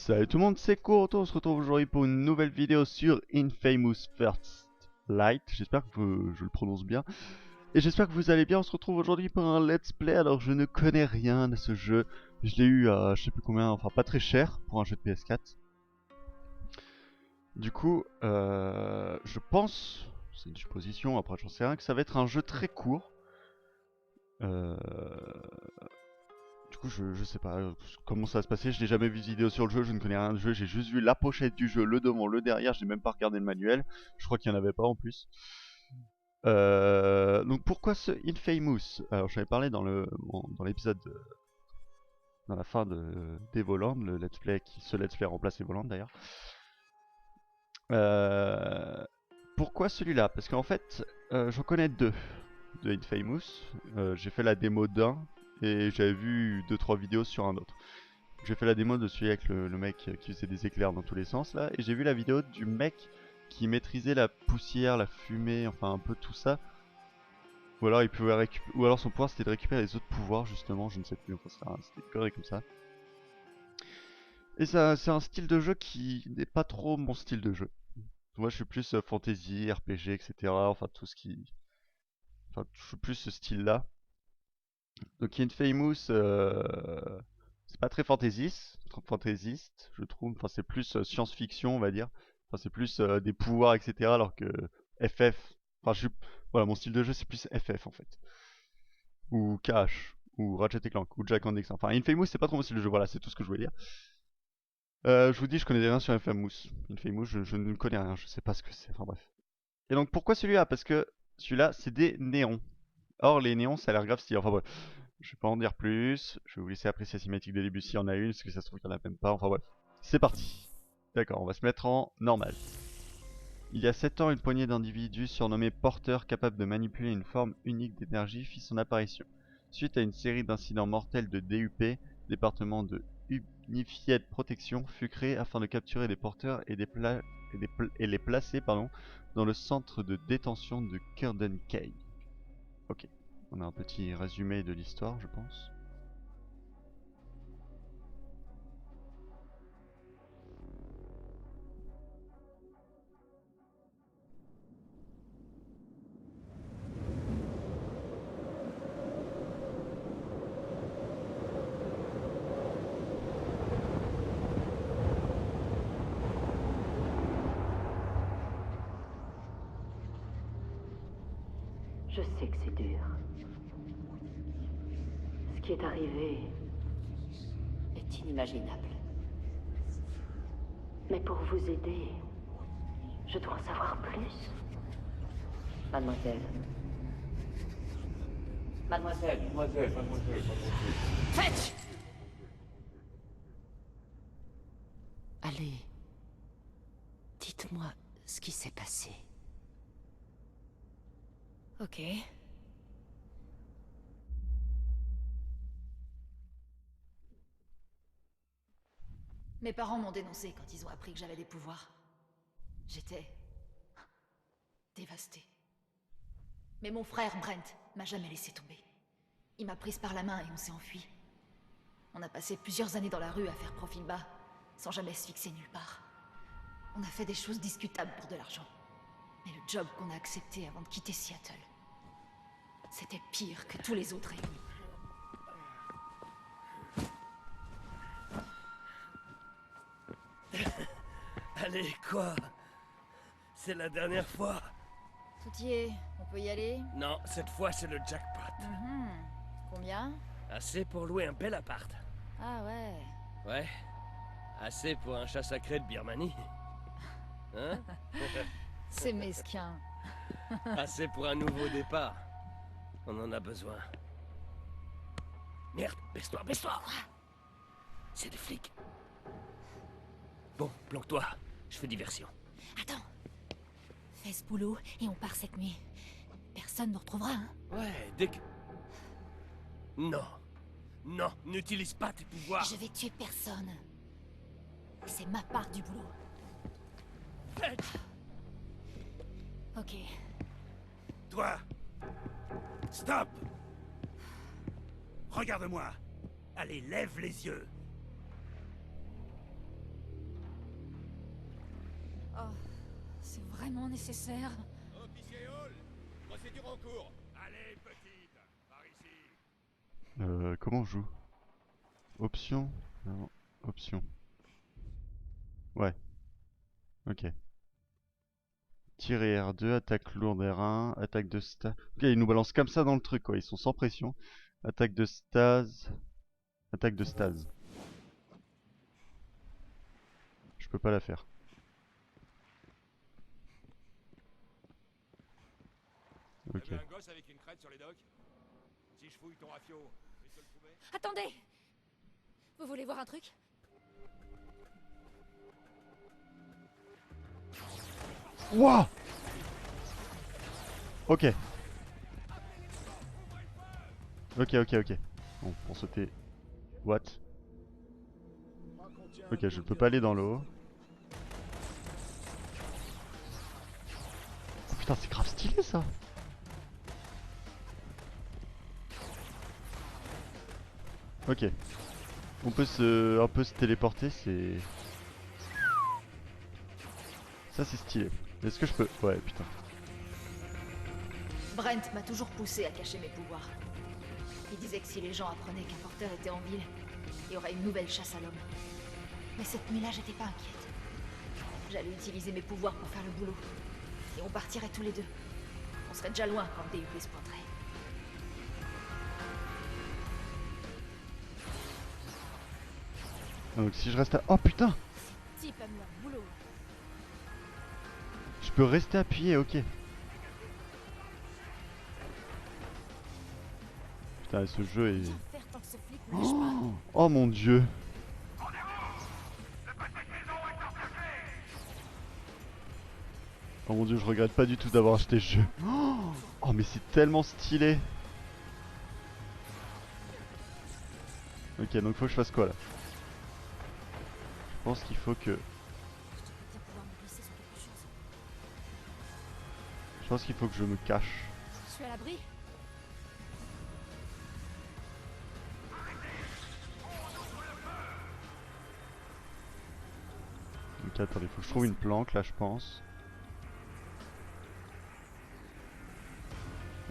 Salut tout le monde, c'est Courto, on se retrouve aujourd'hui pour une nouvelle vidéo sur Infamous First Light. J'espère que je le prononce bien. Et j'espère que vous allez bien, on se retrouve aujourd'hui pour un let's play. Alors je ne connais rien à ce jeu. Je l'ai eu à je sais plus combien, enfin pas très cher pour un jeu de PS4. Du coup, je pense, c'est une supposition, après j'en sais rien, que ça va être un jeu très court. Euh, Du coup, je sais pas comment ça va se passer. Je n'ai jamais vu de vidéo sur le jeu, je ne connais rien de jeu. J'ai juste vu la pochette du jeu, le devant, le derrière. J'ai même pas regardé le manuel. Je crois qu'il n'y en avait pas en plus. Donc pourquoi ce Infamous? Alors j'avais parlé dans l'épisode, dans la fin d'Evoland, le let's play ce let's play remplace Evoland d'ailleurs. Pourquoi celui-là? Parce qu'en fait, j'en connais deux de Infamous. J'ai fait la démo d'un et j'avais vu 2-3 vidéos sur un autre. J'ai fait la démo de celui avec le mec qui faisait des éclairs dans tous les sens là, et j'ai vu la vidéo du mec qui maîtrisait la poussière, la fumée, enfin un peu tout ça. Ou alors il pouvait ou alors son pouvoir c'était de récupérer les autres pouvoirs justement, je ne sais plus, enfin c'était une connerie comme ça. Et ça, c'est un style de jeu qui n'est pas trop mon style de jeu. Moi je suis plus fantasy, RPG, etc. Enfin tout ce qui... Enfin je suis plus ce style là. Donc Infamous, c'est pas très fantaisiste, je trouve. Enfin, c'est plus science-fiction, on va dire. Enfin, c'est plus des pouvoirs, etc. Alors que FF, enfin, voilà, mon style de jeu, c'est plus FF en fait. Ou Cash, ou Ratchet et Clank, ou Jack and Dexter. Enfin, Infamous, c'est pas trop mon style de jeu. Voilà, c'est tout ce que je voulais dire. Je vous dis, je connais rien sur Infamous. Infamous, je ne connais rien, je sais pas ce que c'est. Enfin, bref. Et donc, pourquoi celui-là? Parce que celui-là, c'est des néons. Or, les néons, ça a l'air grave stylé. Enfin, bref. Je vais pas en dire plus, je vais vous laisser apprécier la cinématique de début s'il y en a une, parce que ça se trouve qu'il n'y en a même pas, enfin bref. C'est parti. D'accord, on va se mettre en normal. Il y a 7 ans, une poignée d'individus surnommés porteurs capables de manipuler une forme unique d'énergie fit son apparition. Suite à une série d'incidents mortels de DUP, département de Unified Protection fut créé afin de capturer les porteurs et les placer dans le centre de détention de Curden Cay. Ok. On a un petit résumé de l'histoire, je pense. Je sais que c'est dur. Ce qui est arrivé est inimaginable. Mais pour vous aider, je dois en savoir plus. Mademoiselle. Mademoiselle. Fetch! Allez. Dites-moi ce qui s'est passé. Ok. Mes parents m'ont dénoncé quand ils ont appris que j'avais des pouvoirs. J'étais... dévastée. Mais mon frère, Brent, m'a jamais laissé tomber. Il m'a prise par la main et on s'est enfui. On a passé plusieurs années dans la rue à faire profil bas, sans jamais se fixer nulle part. On a fait des choses discutables pour de l'argent. Mais le job qu'on a accepté avant de quitter Seattle, c'était pire que tous les autres réunis. Allez, quoi? C'est la dernière fois? Tout y est, on peut y aller? Non, cette fois c'est le jackpot. Combien? Assez pour louer un bel appart. Ah ouais. Ouais. Assez pour un chat sacré de Birmanie. Hein? C'est mesquin. Assez pour un nouveau départ. On en a besoin. Merde, baisse-toi, baisse-toi! C'est des flics. Bon, planque-toi. Je fais diversion. Attends. Fais ce boulot et on part cette nuit. Personne ne nous retrouvera, hein? Ouais, dès que... Non. Non, n'utilise pas tes pouvoirs. Je vais tuer personne. C'est ma part du boulot. Fetch! Ok. Toi! Stop! Regarde-moi! Allez, lève les yeux! Oh, c'est vraiment nécessaire. Officier Hall, procédure en cours. Allez, petite, par ici. Comment on joue? Option? Non, option. Ouais, ok. Tirer R2, attaque lourde R1, attaque de stase. Ok, ils nous balancent comme ça dans le truc, quoi. Ils sont sans pression. Attaque de stase. Attaque de stase. Je peux pas la faire. T'as Ok. vu un gosse avec une crête sur les docks? Si je fouille ton rafio, tu peux le trouver? Attendez! Vous voulez voir un truc? Wouah! Ok. Ok. Bon, pour sauter. What? Ok, je ne peux pas aller dans l'eau. Oh putain, c'est grave stylé ça! Ok. On peut un peu se téléporter, c'est... Ça c'est stylé. Est-ce que je peux... Ouais, putain. Brent m'a toujours poussé à cacher mes pouvoirs. Il disait que si les gens apprenaient qu'un porteur était en ville, il y aurait une nouvelle chasse à l'homme. Mais cette nuit-là, j'étais pas inquiète. J'allais utiliser mes pouvoirs pour faire le boulot. Et on partirait tous les deux. On serait déjà loin quand le DUP se pointerait. Donc si je reste à... Oh putain! Ces types aiment leur boulot. Je peux rester appuyé, ok. Putain, ce jeu est... Bien faire tant que ce flic ne lâche pas. Oh mon dieu! Oh mon dieu, je regrette pas du tout d'avoir acheté ce jeu. Oh mais c'est tellement stylé! Ok, donc faut que je fasse quoi là? Je pense qu'il faut que... Je devrais bien pouvoir me glisser sur quelque chose. Je pense qu'il faut que je me cache. Je suis à l'abri. Ok, attendez, faut que je trouve une planque là, je pense.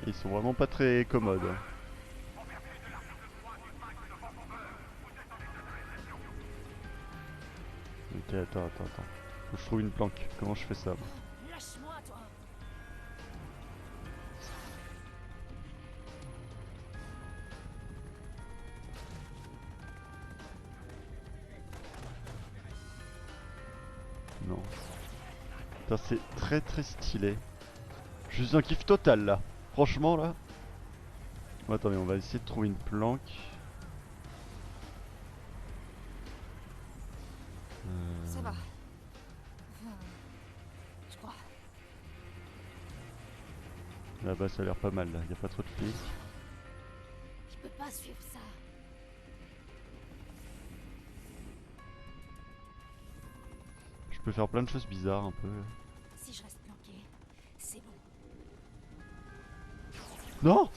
Et ils sont vraiment pas très commodes. Hein. Ok, attends. Faut que je trouve une planque. Comment je fais ça moi? Lâche-moi, toi. Non. Putain, c'est très stylé. Je suis un kiff total là. Franchement là. Bon, attendez, on va essayer de trouver une planque. Ça va. Enfin, je crois. Là-bas ça a l'air pas mal là, y a pas trop de flics. Je peux pas suivre ça. Je peux faire plein de choses bizarres un peu. Si je reste planqué, c'est bon. Non!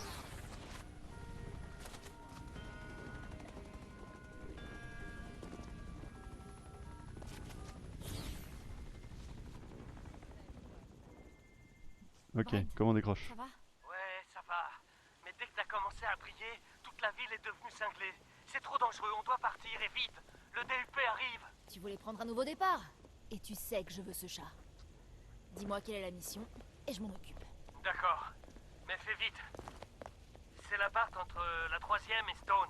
Ok, Brent, comment on décroche? Ça va? Ouais, ça va. Mais dès que t'as commencé à briller, toute la ville est devenue cinglée. C'est trop dangereux, on doit partir et vite. Le DUP arrive. Tu voulais prendre un nouveau départ? Et tu sais que je veux ce chat. Dis-moi quelle est la mission, et je m'en occupe. D'accord, mais fais vite. C'est l'appart entre la 3e et Stone.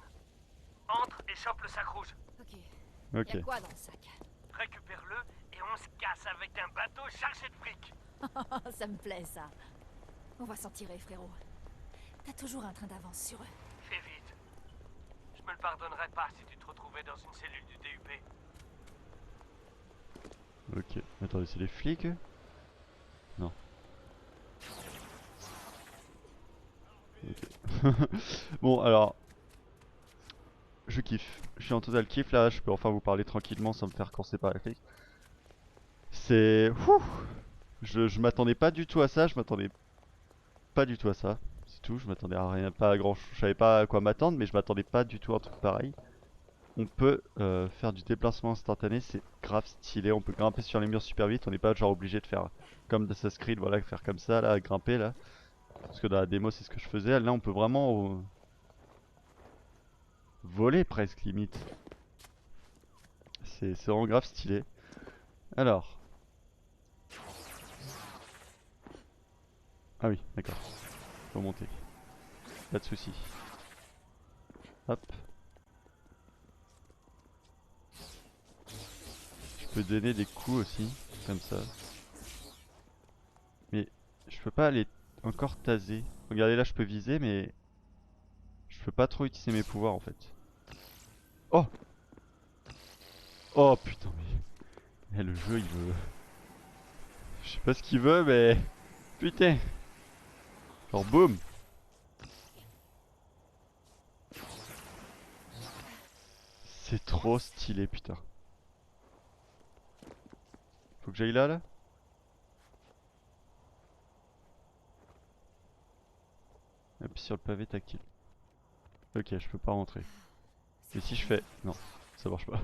Entre et chope le sac rouge. Ok. Ok. Y'a quoi dans le sac? Récupère-le et on se casse avec un bateau chargé de fric. Ça me plaît, ça. On va s'en tirer, frérot. T'as toujours un train d'avance sur eux. Fais vite. Je me le pardonnerais pas si tu te retrouvais dans une cellule du DUP. Ok. Attendez, c'est les flics? Non. Ok. Bon, alors. Je kiffe. Je suis en total kiff là. Je peux enfin vous parler tranquillement sans me faire courser par les flics. C'est... Ouh. Je m'attendais pas du tout à ça. Je m'attendais pas du tout à ça. C'est tout. Je m'attendais à rien. Pas à grand chose. Je savais pas à quoi m'attendre, mais je m'attendais pas du tout à un truc pareil. on peut faire du déplacement instantané, c'est grave stylé. On peut grimper sur les murs super vite, on n'est pas genre obligé de faire comme Assassin's Creed, voilà, faire comme ça là, grimper là. Parce que dans la démo c'est ce que je faisais, là on peut vraiment voler presque limite. C'est vraiment grave stylé. Alors. Ah oui, d'accord. Faut monter. Pas de soucis. Hop. Je peux donner des coups aussi, comme ça. Mais je peux pas aller encore taser. Regardez là, je peux viser, mais je peux pas trop utiliser mes pouvoirs en fait. Oh! Oh putain, mais le jeu il veut. Je sais pas ce qu'il veut, mais putain! Genre boum! C'est trop stylé, putain. Faut que j'aille là, là? Appuie sur le pavé tactile. Ok, je peux pas rentrer. Et si je fais... Non, ça marche pas.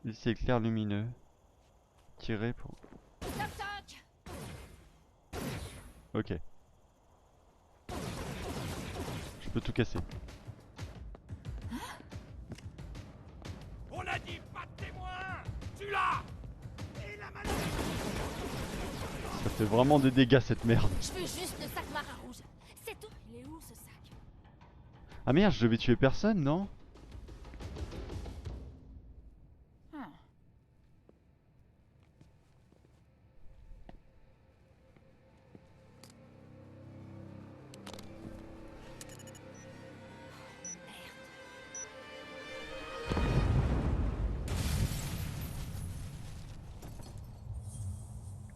Ici éclair lumineux. Tirer pour... Toc toc. Ok. Je peux tout casser. On a dit pas de témoin. Tu l'as. Et la maladie. Ça fait vraiment des dégâts cette merde. Je veux juste le sac marin rouge. C'est tout. Il est où ce sac? Ah merde, je devais tuer personne, non? Hmm.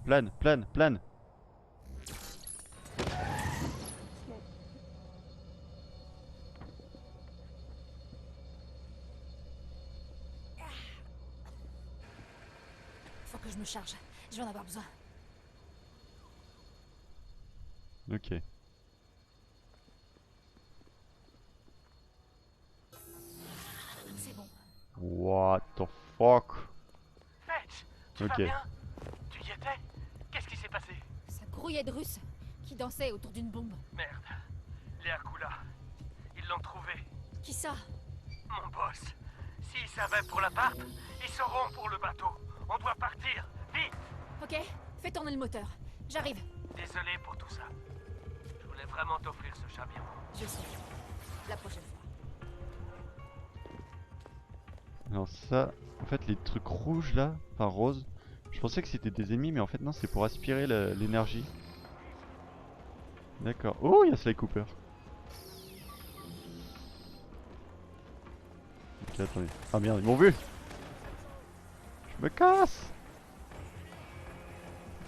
Plane, plane, plane. Faut que je me charge. Je vais en avoir besoin. Ok. C'est bon. What the fuck? Fetch, tu Ok. vas bien? Tu y étais? Qu'est-ce qui s'est passé? Ça grouillait de Russes qui dansaient autour d'une bombe. Merde. Les Akula. Ils l'ont trouvé. Qui ça? Mon boss. S'ils savaient pour l'appart, ils sauront pour le bateau. On doit partir. Vite! Ok, fais tourner le moteur. J'arrive. Désolé pour tout ça. Je voulais vraiment t'offrir ce chariot. Je sais. La prochaine fois. Alors ça, en fait les trucs rouges là, enfin roses, je pensais que c'était des ennemis mais en fait non, c'est pour aspirer l'énergie. D'accord. Oh, il y a Sly Cooper. Ok, attendez. Ah merde, ils m'ont vu. Je me casse.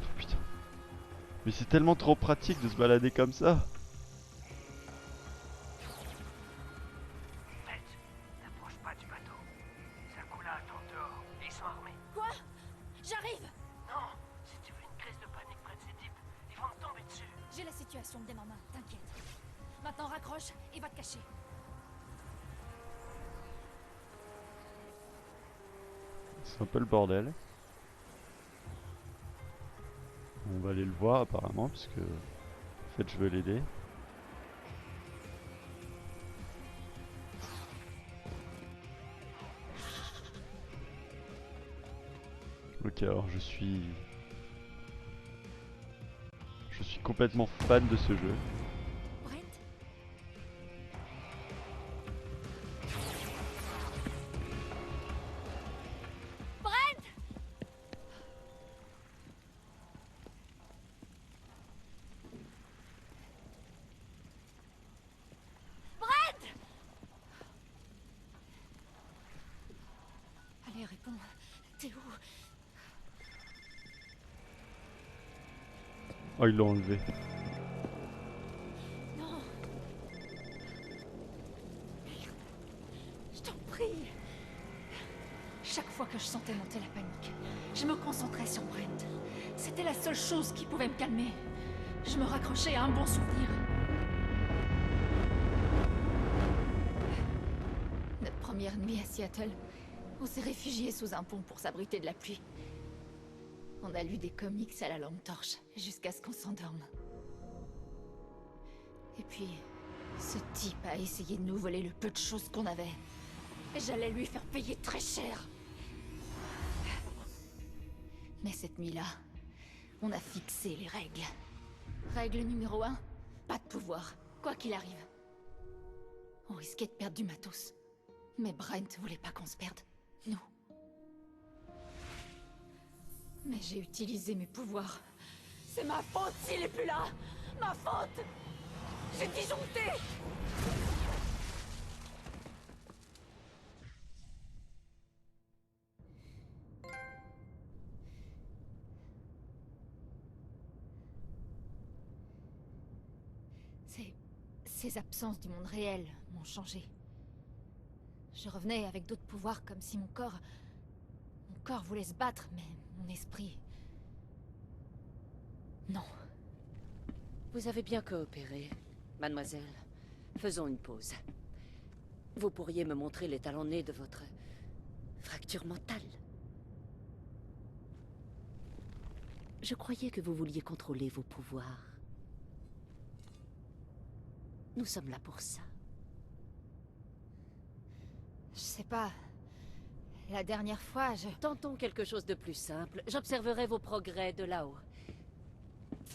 Oh, putain. Mais c'est tellement trop pratique de se balader comme ça. Fetch, n'approche pas du bateau. Les Akula attendent dehors. Et ils sont armés. Quoi? J'arrive. Non, si tu veux une crise de panique près de ces types, ils vont te tomber dessus. J'ai la situation bien en main, t'inquiète. Maintenant raccroche et va te cacher. C'est un peu le bordel. On va aller le voir apparemment puisque en fait je veux l'aider. Ok, alors je suis complètement fan de ce jeu. Brent? Brent! Brent! Allez, réponds. T'es où? Oh, ils l'ont enlevé. Non. Merde. Je t'en prie. Chaque fois que je sentais monter la panique, je me concentrais sur Brent. C'était la seule chose qui pouvait me calmer. Je me raccrochais à un bon souvenir. Notre première nuit à Seattle, on s'est réfugié sous un pont pour s'abriter de la pluie. On a lu des comics à la lampe torche, jusqu'à ce qu'on s'endorme. Et puis, ce type a essayé de nous voler le peu de choses qu'on avait. Et j'allais lui faire payer très cher. Mais cette nuit-là, on a fixé les règles. Règle numéro 1, pas de pouvoir, quoi qu'il arrive. On risquait de perdre du matos. Mais Brent voulait pas qu'on se perde, nous. Mais j'ai utilisé mes pouvoirs. C'est ma faute s'il est plus là. Ma faute. J'ai disjoncté. Ces absences du monde réel m'ont changé. Je revenais avec d'autres pouvoirs comme si mon corps voulait se battre, mais mon esprit... Non. Vous avez bien coopéré, mademoiselle. Faisons une pause. Vous pourriez me montrer les talons nés de votre... fracture mentale. Je croyais que vous vouliez contrôler vos pouvoirs. Nous sommes là pour ça. Je sais pas... La dernière fois, Tentons quelque chose de plus simple. J'observerai vos progrès de là-haut.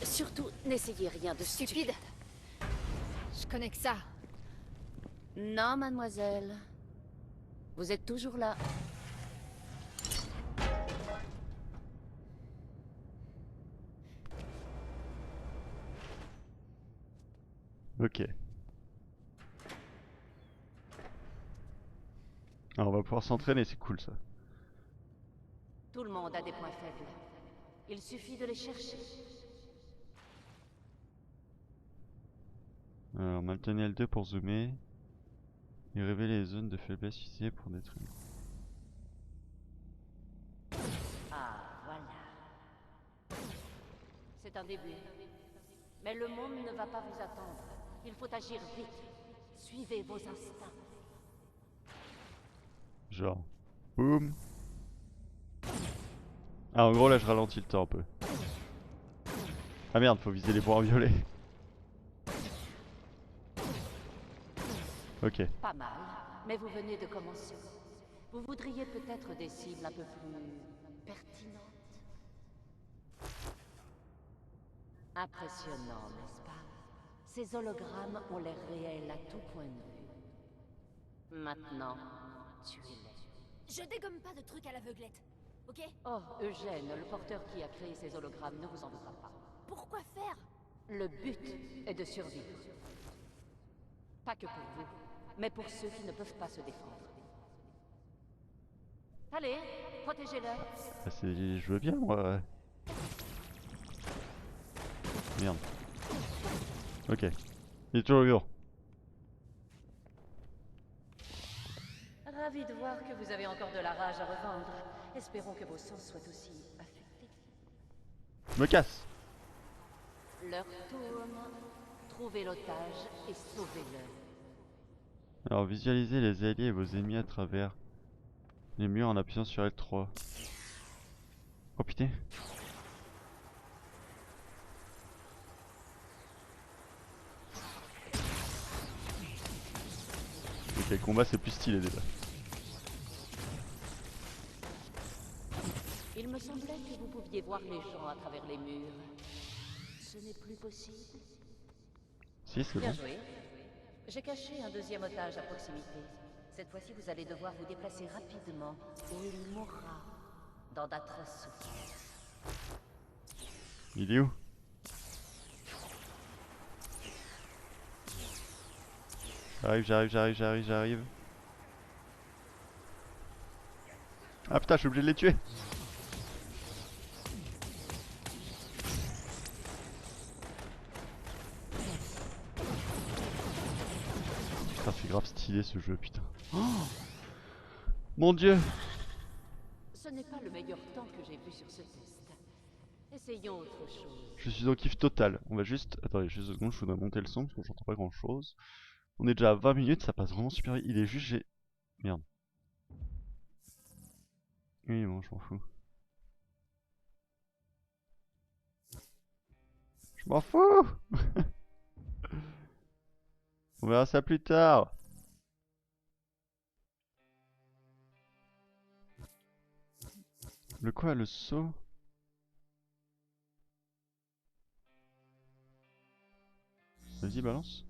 Surtout, n'essayez rien de stupide. Je connais que ça. Non, mademoiselle. Vous êtes toujours là. Ok. Alors on va pouvoir s'entraîner, c'est cool ça. Tout le monde a des points faibles. Il suffit de les chercher. Alors maintenez L2 pour zoomer. Et révéler les zones de faiblesse utilisées pour détruire. Ah, voilà. C'est un début. Mais le monde ne va pas vous attendre. Il faut agir vite. Suivez vos instincts. Genre, boum. Ah en gros là je ralentis le temps un peu. Ah merde, faut viser les points violets. Ok. Pas mal, mais vous venez de commencer. Vous voudriez peut-être des cibles un peu plus pertinentes. Impressionnant, n'est-ce pas? Ces hologrammes ont l'air réels à tout point de vue. Maintenant, tuez-les. Je dégomme pas de trucs à l'aveuglette, ok? Oh, Eugène, le porteur qui a créé ces hologrammes ne vous en voudra pas. Pourquoi faire? Le but est de survivre. Pas que pour vous, mais pour ceux qui ne peuvent pas se défendre. Allez, protégez-le. Ah, je veux bien moi. Merde. Ok. Il est toujours vivant. Ravi de voir que vous avez encore de la rage à revendre. Espérons que vos sens soient aussi affûtés. Je me casse. L'heure tourne. Trouvez l'otage et sauvez-le. Alors visualisez les alliés et vos ennemis à travers les murs en appuyant sur L3. Oh putain. Ok, le combat c'est plus stylé déjà. Il me semblait que vous pouviez voir les gens à travers les murs. Ce n'est plus possible. Si, c'est Bien bon. joué. J'ai caché un deuxième otage à proximité. Cette fois-ci, vous allez devoir vous déplacer rapidement ou il mourra dans d'atroces souffrances. Il est où? J'arrive. Ah putain, je suis obligé de les tuer. Putain, c'est grave stylé ce jeu, putain. Oh mon dieu. Ce n'est pas le meilleur temps que j'ai vu sur ce test. Essayons autre chose. Je suis en kiff total. On va juste... Attendez, juste 2 secondes, je voudrais monter le son parce que j'entends pas grand chose. On est déjà à 20 minutes, ça passe vraiment super vite. Il est juste... Merde. Oui, bon, je m'en fous. Je m'en fous. On verra ça plus tard. Le quoi, le saut? Vas-y, balance.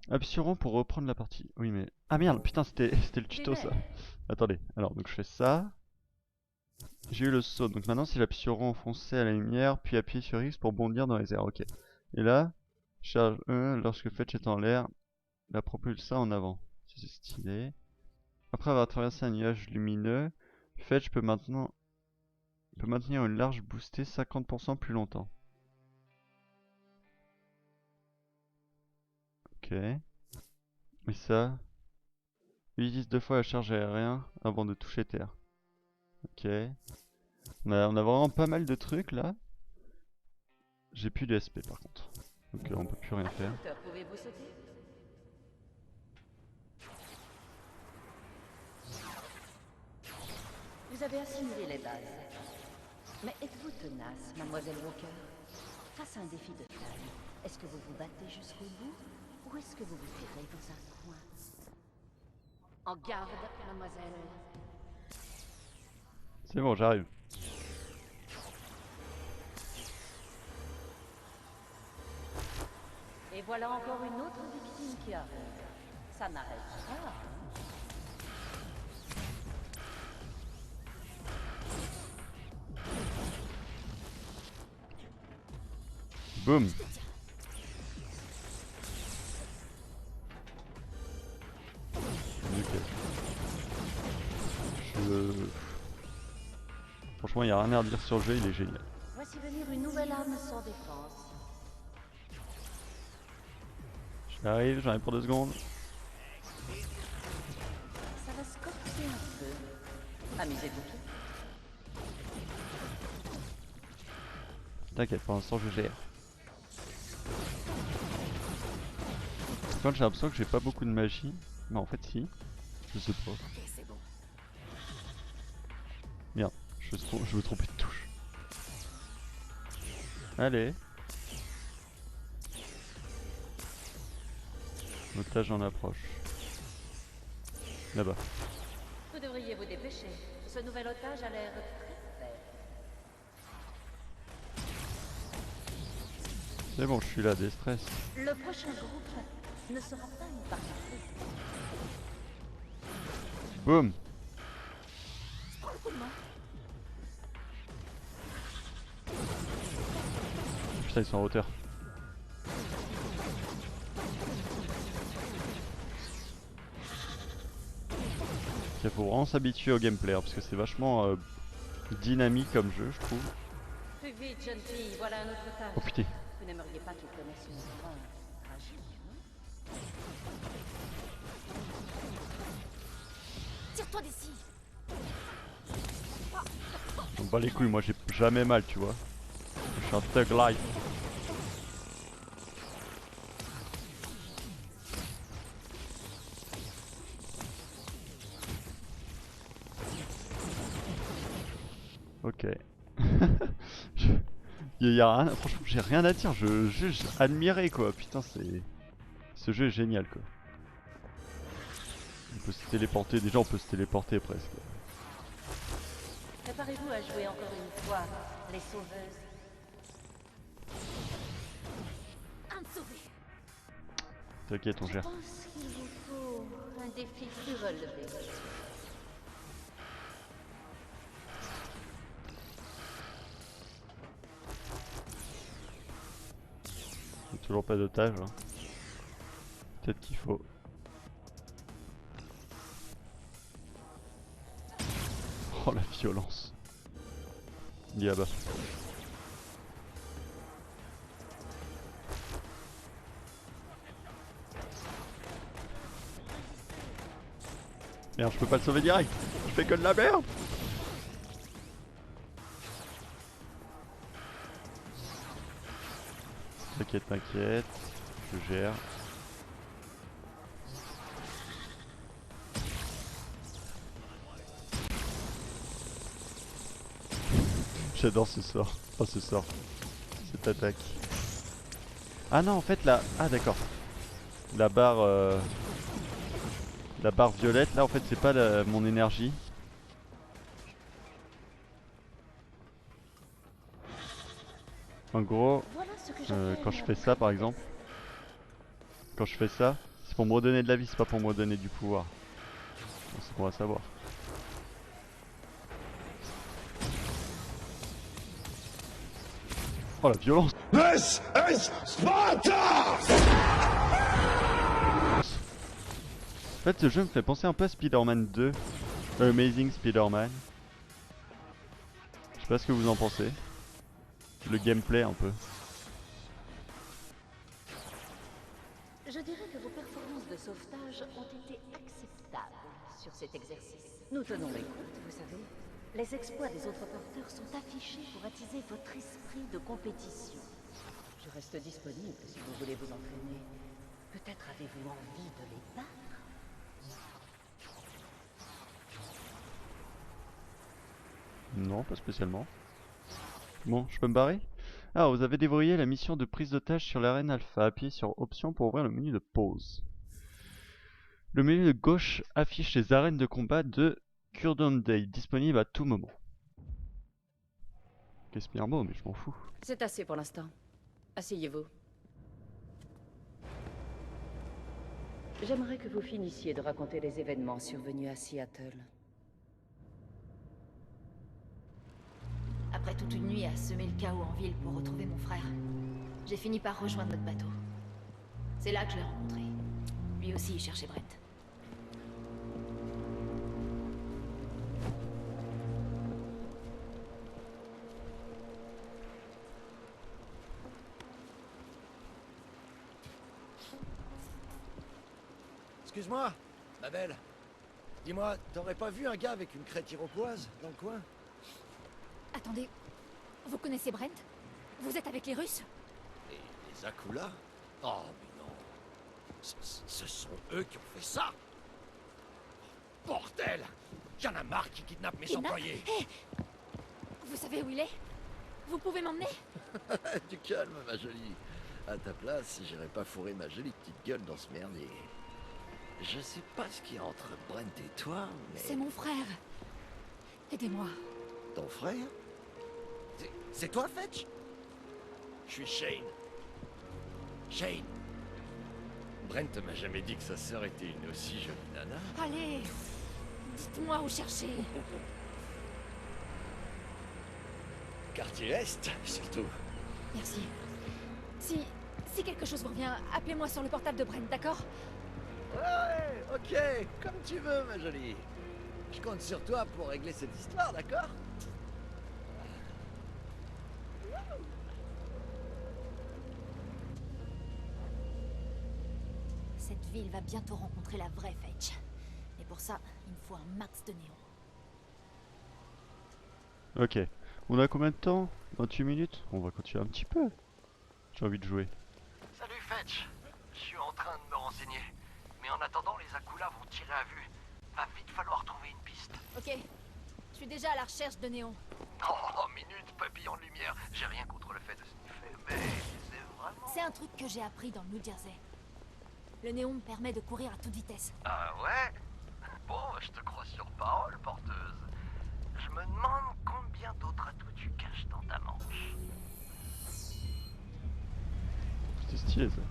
Appuie sur rond pour reprendre la partie. Oui, mais... Ah merde, putain, c'était le tuto, ça. Attendez, alors, donc je fais ça. J'ai eu le saut, donc maintenant si j'appuie sur rond, foncer à la lumière, puis appuyer sur X pour bondir dans les airs, ok. Et là, charge E, lorsque Fetch est en l'air, la propulse ça en avant. C'est stylé. Après avoir traversé un nuage lumineux, Fetch peut maintenir une large boostée 50% plus longtemps. Ok. Et ça, utilise 2 fois la charge aérienne avant de toucher terre. Ok. On a vraiment pas mal de trucs là. J'ai plus de SP par contre. Donc on peut plus rien faire. Pouvez-vous sauter? Vous avez assimilé les bases. Mais êtes-vous tenace, mademoiselle Walker? Face à un défi de taille, est-ce que vous vous battez jusqu'au bout? Ou est-ce que vous vous tirez dans un coin? En garde, mademoiselle. C'est bon, j'arrive. Et voilà encore une autre victime qui arrive. Ça n'arrête pas. Boum. Ok. Franchement, il n'y a rien à redire sur le jeu, il est génial. Voici venir une nouvelle arme sans défense. J'arrive pour 2 secondes. Ça va se corser un peu. Amusez-vous tous. T'inquiète, pour l'instant je gère. Quand j'ai l'impression que j'ai pas beaucoup de magie, mais en fait si. Je sais pas. Merde, je me trompais de touche. Allez. L'otage en approche. Là-bas. Vous devriez vous dépêcher. Ce nouvel otage a l'air très faible. C'est bon, je suis là, des stress. Le prochain groupe ne sera pas une partie. Boum. Putain, ils sont en hauteur. Il faut vraiment s'habituer au gameplay, hein, parce que c'est vachement dynamique comme jeu, je trouve. Plus vite, jeune fille, voilà un autre otage. Oh putain. Vous n'aimeriez pas qu'il connaisse une fin tragique, non? Tire-toi d'ici. On bat les couilles, moi j'ai jamais mal, tu vois. Je suis un thug life. Ok. Y a rien, franchement j'ai rien à dire, je juste admirer quoi, putain c'est... Ce jeu est génial quoi. On peut se téléporter, déjà on peut se téléporter presque. Préparez-vous à jouer encore une fois, les sauveuses. Un sauvé. T'inquiète, on Je gère. pense qu'il vous faut un défi plus relevé. Toujours pas d'otage. Hein. Peut-être qu'il faut... Oh la violence. Il est là-bas. Merde, je peux pas le sauver direct. Je fais que de la merde. T'inquiète, t'inquiète. Je gère. J'adore ce sort. Enfin ce sort. Cette attaque. Ah non en fait là. Ah d'accord. La barre la barre violette là en fait c'est pas mon énergie. En gros, Voilà ce que j'appelle quand je fais ça par exemple, quand je fais ça, c'est pour me redonner de la vie, c'est pas pour me redonner du pouvoir. Bon, c'est qu'on va savoir. Oh la violence! This is Sparta! En fait ce jeu me fait penser un peu à Spider-Man 2, Amazing Spider-Man. Je sais pas ce que vous en pensez. Le gameplay un peu. Je dirais que vos performances de sauvetage ont été acceptables sur cet exercice. Nous tenons les comptes, vous savez. Les exploits des autres porteurs sont affichés pour attiser votre esprit de compétition. Je reste disponible si vous voulez vous entraîner. Peut-être avez-vous envie de les battre? Non, pas spécialement. Bon, je peux me barrer? Ah, vous avez déverrouillé la mission de prise d'otage sur l'arène alpha. Appuyez sur option pour ouvrir le menu de pause. Le menu de gauche affiche les arènes de combat de Curdon Day, disponibles à tout moment. Qu'est-ce bien beau, mais je m'en fous. C'est assez pour l'instant. Asseyez-vous. J'aimerais que vous finissiez de raconter les événements survenus à Seattle. Après toute une nuit à semer le chaos en ville pour retrouver mon frère, j'ai fini par rejoindre notre bateau. C'est là que je l'ai rencontré. Lui aussi, il cherchait Brent. Excuse-moi, ma belle. Dis-moi, t'aurais pas vu un gars avec une crête iroquoise dans le coin? Attendez, vous connaissez Brent? Vous êtes avec les Russes? Et les Akula? Oh, mais non. Ce sont eux qui ont fait ça. Bordel! Y'en a marre qui kidnappent mes employés. Hé! Vous savez où il est? Vous pouvez m'emmener? Du calme, ma jolie. À ta place, j'irais pas fourrer ma jolie petite gueule dans ce merdier. Je sais pas ce qu'il y a entre Brent et toi, mais... C'est mon frère. Aidez-moi. Ton frère? C'est toi, Fetch? Je suis Shane. Shane. Brent m'a jamais dit que sa sœur était une aussi jolie nana. Allez, dites-moi où chercher. Quartier Est, surtout. Merci. Si quelque chose vous revient, appelez-moi sur le portable de Brent, d'accord? Ouais, ok, comme tu veux, ma jolie. Je compte sur toi pour régler cette histoire, d'accord? Cette ville va bientôt rencontrer la vraie Fetch. Et pour ça, il me faut un max de néon. Ok. On a combien de temps? 28 minutes? On va continuer un petit peu. J'ai envie de jouer. Salut Fetch. Je suis en train de me renseigner. Mais en attendant, les Akula vont tirer à vue. Va vite falloir trouver une piste. Ok. Je suis déjà à la recherche de néon. Oh, minute, papillon de lumière. J'ai rien contre le fait de sniffer, mais c'est vraiment... C'est un truc que j'ai appris dans le New Jersey. Le néon me permet de courir à toute vitesse. Ah ouais? Bon, je te crois sur parole, porteuse. Je me demande combien d'autres atouts tu caches dans ta manche. C'est stylé ça.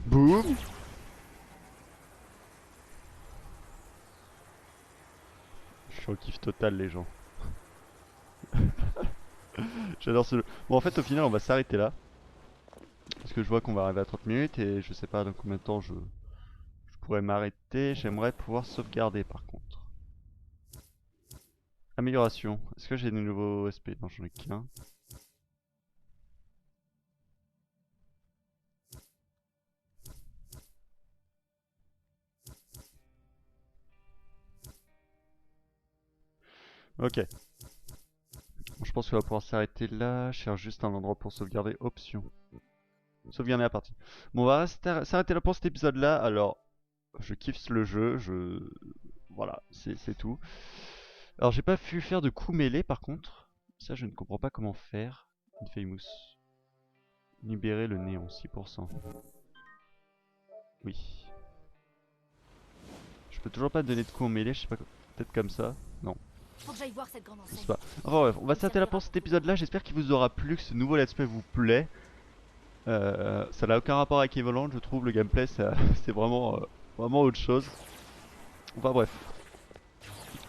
Boum! Je suis au kiff total les gens. J'adore ce jeu. Bon en fait au final on va s'arrêter là. Parce que je vois qu'on va arriver à 30 minutes et je sais pas dans combien de temps je pourrais m'arrêter. J'aimerais pouvoir sauvegarder par contre. Amélioration. Est-ce que j'ai des nouveaux SP? Non j'en ai qu'un. Ok. Je pense qu'on va pouvoir s'arrêter là. Je cherche juste un endroit pour sauvegarder. Option. Sauvegarder la partie. Bon, on va s'arrêter là pour cet épisode là. Alors, je kiffe le jeu. Voilà, c'est tout. Alors, j'ai pas pu faire de coups mêlés par contre. Ça, je ne comprends pas comment faire. Infamous. Libérer le néon, 6%. Oui. Je peux toujours pas donner de coup en mêlée, je sais pas. Peut-être comme ça. Non. Faut que j'aille voir cette grande Je enseigne. sais pas. Enfin bref, on va s'arrêter là pour cet épisode là. J'espère qu'il vous aura plu, que ce nouveau let's play vous plaît. Ça n'a aucun rapport avec Evoland, je trouve. Le gameplay, c'est vraiment, vraiment autre chose. Enfin bref.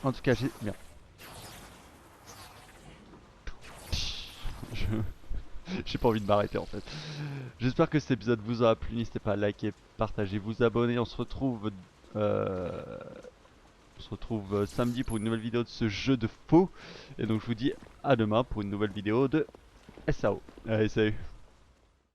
En tout cas, j'ai. Bien. J'ai pas envie de m'arrêter en fait. J'espère que cet épisode vous aura plu. N'hésitez pas à liker, partager, vous abonner. On se retrouve samedi pour une nouvelle vidéo de ce jeu de faux. Et donc je vous dis à demain pour une nouvelle vidéo de SAO. Allez, salut.